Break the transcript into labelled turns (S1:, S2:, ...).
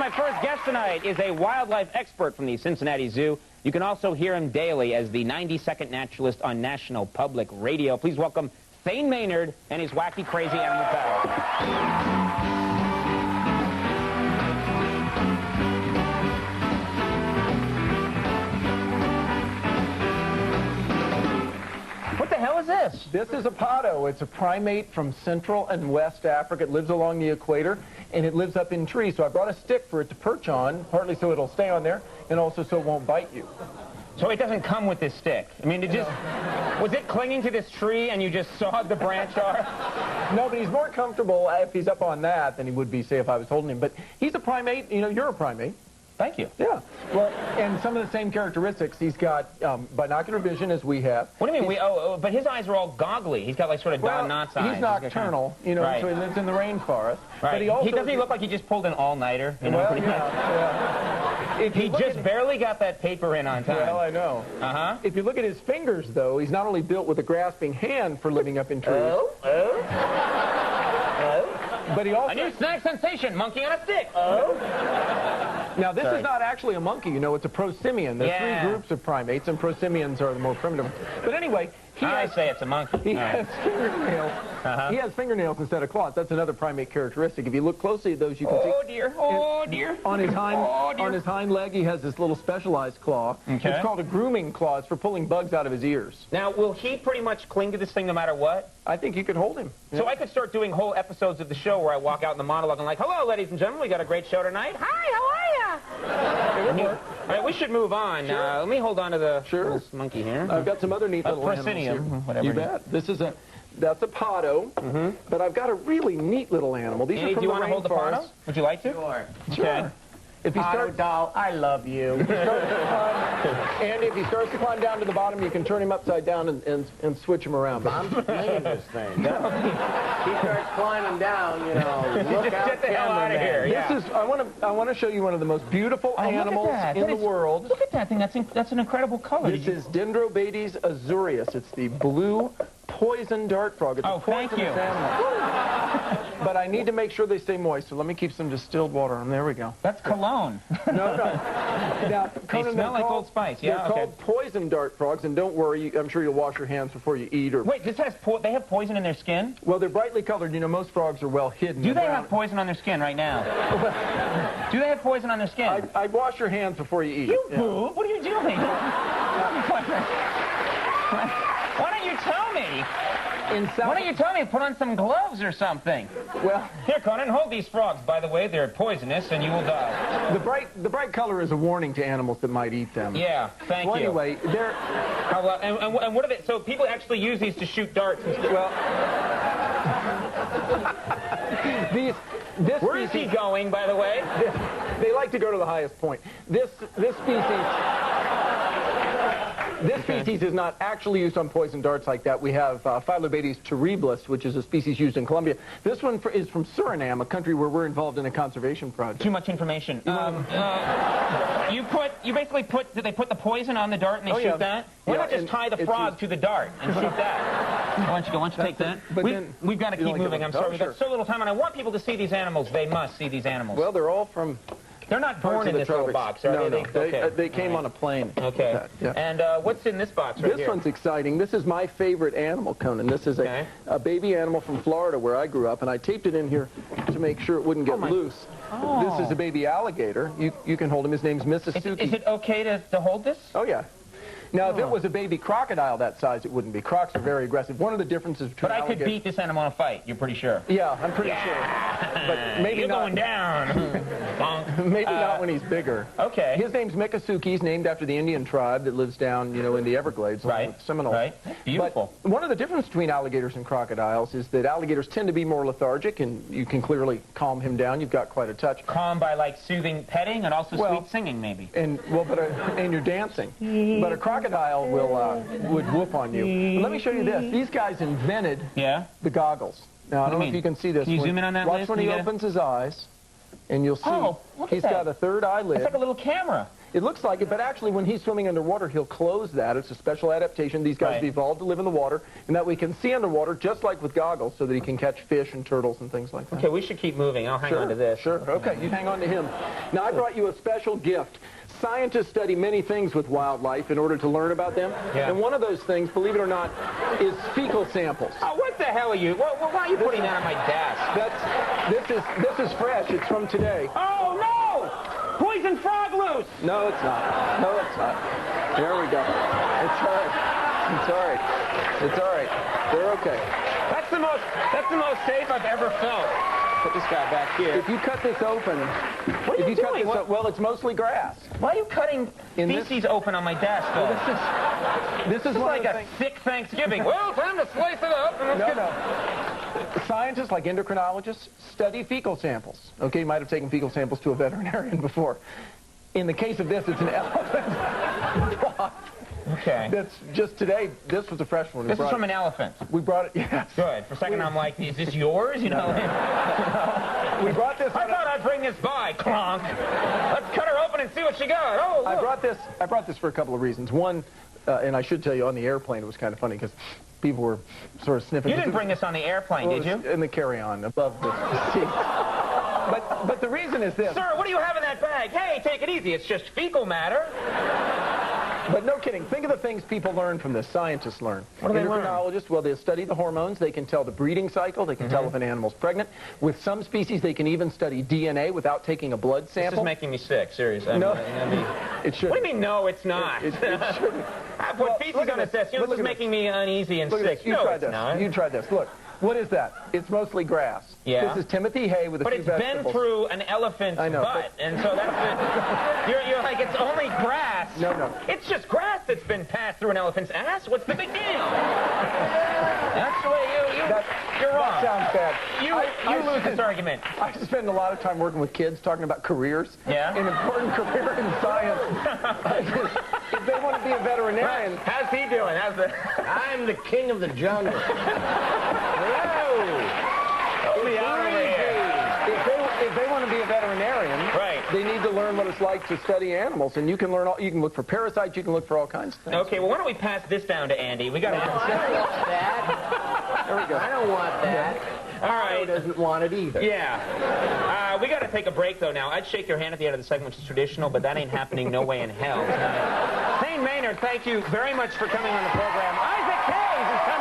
S1: my first guest tonight is a wildlife expert from the Cincinnati Zoo. You can also hear him daily as the 90-second naturalist on National Public Radio. Please welcome Thane Maynard and his wacky, crazy animal pal. What the hell is this?
S2: This is a potto. It's a primate from Central and West Africa. It lives along the equator, and it lives up in trees. So I brought a stick for it to perch on, partly so it'll stay on there, and also so it won't bite you.
S1: So it doesn't come with this stick? I mean, was it clinging to this tree and you just sawed the branch off?
S2: No, but he's more comfortable if he's up on that than he would be, say, if I was holding him. But he's a primate. You know, you're a primate.
S1: Thank you.
S2: Yeah. Well, and some of the same characteristics. He's got binocular vision as we have.
S1: What do you mean? But his eyes are all goggly. He's got like sort of Don Knotts eyes.
S2: He's nocturnal, you know,
S1: right.
S2: So he lives in the rainforest.
S1: Right.
S2: But he
S1: doesn't he look like he just pulled an all-nighter? You know,
S2: well, yeah.
S1: He just barely got that paper in on time.
S2: Well, I know.
S1: Uh-huh.
S2: If you look at his fingers, though, he's not only built with a grasping hand for living up in trees. But he also...
S1: A new snack sensation, monkey on a stick.
S2: Now, this is not actually a monkey, you know, it's a prosimian. There are three groups of primates, and prosimians are the more primitive. But anyway,
S1: I say it's a monkey.
S2: He has fingernails. He has fingernails instead of claws. That's another primate characteristic. If you look closely at those, you can see...
S1: Oh, dear. Oh, dear.
S2: On his hind leg, he has this little specialized claw.
S1: Okay.
S2: It's called a grooming claw. It's for pulling bugs out of his ears.
S1: Now, will he pretty much cling to this thing no matter what?
S2: I think you could hold him. Yeah.
S1: So I could start doing whole episodes of the show where I walk out in the monologue and like, hello, ladies and gentlemen, we got a great show tonight. Hi, how are you? All right, we should move on.
S2: Sure.
S1: Let me hold on to the monkey here.
S2: I've got some other neat little animals here.
S1: Whatever.
S2: You bet. That's a potto, but I've got a really neat little animal. These are from
S1: do you want to hold the potto? Would you like to?
S3: Sure.
S1: Okay.
S2: If he
S3: Potto doll, I love you.
S2: And if he starts to climb down to the bottom, you can turn him upside down and switch him around. But
S3: I'm playing this thing. He starts climbing down, you know. Look
S1: Just
S3: out,
S1: get the hell out of here.
S2: This is, I want to show you one of the most beautiful animals in the world.
S1: Look at that thing. That's an incredible color.
S2: This is Dendrobates azureus. It's the blue poison dart frog. It's a poisonous animal. But I need to make sure they stay moist, so let me keep some distilled water on. There we go.
S1: That's cologne.
S2: No. Now, Conan,
S1: they smell like Old Spice. Yeah,
S2: they're called poison dart frogs, and don't worry, I'm sure you'll wash your hands before you eat. Or
S1: wait, they have poison in their skin?
S2: Well, they're brightly colored. You know, most frogs are well hidden.
S1: Do they have poison on their skin right now? Do they have poison on their skin?
S2: I'd wash your hands before you eat.
S1: You boob? What are you doing? Why don't you tell me? Why don't you tell me? Put on some gloves or something.
S2: Well,
S1: here, Conan, hold these frogs. By the way, they're poisonous, and you will die.
S2: The bright color is a warning to animals that might eat them.
S1: Yeah, thank you.
S2: Anyway, they're...
S1: and what are they? So people actually use these to shoot darts.
S2: Well,
S1: Where is he going, by the way?
S2: They like to go to the highest point. This species is not actually used on poison darts like that. We have Phyllobates terribilis, which is a species used in Colombia. This one is from Suriname, a country where we're involved in a conservation project.
S1: Too much information. You basically put the poison on the dart and they shoot that? Why not just tie the frog to the dart and shoot that? Why don't you take that? We've got to keep moving. I'm sorry. We've got so little time, and I want people to see these animals. They must see these animals.
S2: Well, they're all from...
S1: They're not born in this little box, are they?
S2: No. They came on a plane.
S1: Okay. Yeah. And what's in this box right here?
S2: This one's exciting. This is my favorite animal, Conan. This is a baby animal from Florida where I grew up, and I taped it in here to make sure it wouldn't get loose. This is a baby alligator. You can hold him. His name's Mississippi.
S1: Is it okay to hold this?
S2: Oh, yeah. Now, if it was a baby crocodile that size, it wouldn't be. Crocs are very aggressive. One of the differences between
S1: But I could beat this animal in a fight, you're pretty sure?
S2: Yeah, I'm pretty sure. But maybe
S1: you're
S2: not.
S1: Going down.
S2: Maybe not when he's bigger.
S1: Okay.
S2: His name's Miccosukee. He's named after the Indian tribe that lives down, you know, in the Everglades.
S1: Right.
S2: With Seminoles.
S1: Right. Beautiful.
S2: But one of the differences between alligators and crocodiles is that alligators tend to be more lethargic, and you can clearly calm him down. You've got quite a touch.
S1: Calm by, like, soothing petting and also sweet singing, maybe.
S2: And you're dancing. But a crocodile would whoop on you. But let me show you this. These guys invented the goggles. Now, I don't know if you can see this.
S1: Can you zoom in on that,
S2: Watch when he opens his eyes, and you'll see he's got a third eyelid.
S1: It's like a little camera.
S2: It looks like it, but actually when he's swimming underwater, he'll close that. It's a special adaptation. These guys have evolved to live in the water, and that we can see underwater just like with goggles so that he can catch fish and turtles and things like that.
S1: Okay, we should keep moving. I'll hang on to this.
S2: Sure, okay, you hang on to him. Now, I brought you a special gift. Scientists study many things with wildlife in order to learn about them, and one of those things, believe it or not, is fecal samples.
S1: Oh, what the hell are you? Why are you putting that on my desk?
S2: This is fresh. It's from today.
S1: Oh, no! Poison frog loose!
S2: No, it's not. No, it's not. There we go. It's all right. It's all right. It's all right. They're okay.
S1: That's the most safe I've ever felt. Put this guy back here.
S2: If you cut this open,
S1: what are you doing?
S2: Well, it's mostly grass.
S1: Why are you cutting feces open on my desk?
S2: Well, this is
S1: like a sick Thanksgiving. Well, time to slice it up.
S2: No. Scientists like endocrinologists study fecal samples. Okay, you might have taken fecal samples to a veterinarian before. In the case of this, it's an elephant.
S1: Okay.
S2: That's just today. This was a fresh one.
S1: This is from an elephant.
S2: We brought it. Yes.
S1: Good. For a second, I'm like, is this yours? You know.
S2: We brought this.
S1: I thought I'd bring this by. Clonk. Let's cut her open and see what she got. Oh, look.
S2: I brought this for a couple of reasons. One, and I should tell you, on the airplane, it was kind of funny because people were sort of sniffing.
S1: You didn't bring this on the airplane, did you?
S2: In the carry-on above the seat. But the reason is this.
S1: Sir, what do you have in that bag? Hey, take it easy. It's just fecal matter.
S2: But no kidding. Think of the things people learn from this. Scientists learn.
S1: What do they learn?
S2: Endocrinologists, well, they study the hormones. They can tell the breeding cycle. They can tell if an animal's pregnant. With some species, they can even study DNA without taking a blood sample.
S1: This is making me sick, seriously.
S2: No, it shouldn't.
S1: What do you mean, no, it's not?
S2: It shouldn't.
S1: I put feces on a test. You know, this is making me uneasy and sick.
S2: No,
S1: it's not.
S2: You try this. Look. What is that? It's mostly grass.
S1: Yeah.
S2: This is Timothy hay with a few vegetables.
S1: But it's been through an elephant's butt, and so that's it. You're like, it's only grass.
S2: No.
S1: It's just grass that's been passed through an elephant's ass. What's the big deal? That's the way you're wrong.
S2: That sounds bad.
S1: You lose this argument.
S2: I spend a lot of time working with kids talking about careers.
S1: Yeah?
S2: An important career in science. If they want to be a veterinarian.
S1: How's he doing?
S3: I'm the king of the jungle.
S2: If they want to be a veterinarian, they need to learn what it's like to study animals, and you can learn. You can look for parasites. You can look for all kinds of things.
S1: Okay, well, why don't we pass this down to Andy? We got to.
S3: I don't want that.
S2: There we go.
S3: I don't want that.
S1: All right.
S3: He doesn't want it either.
S1: Yeah. We got to take a break though. Now, I'd shake your hand at the end of the segment, which is traditional, but that ain't happening no way in hell. Thane Maynard, thank you very much for coming on the program. Isaac Hayes is coming.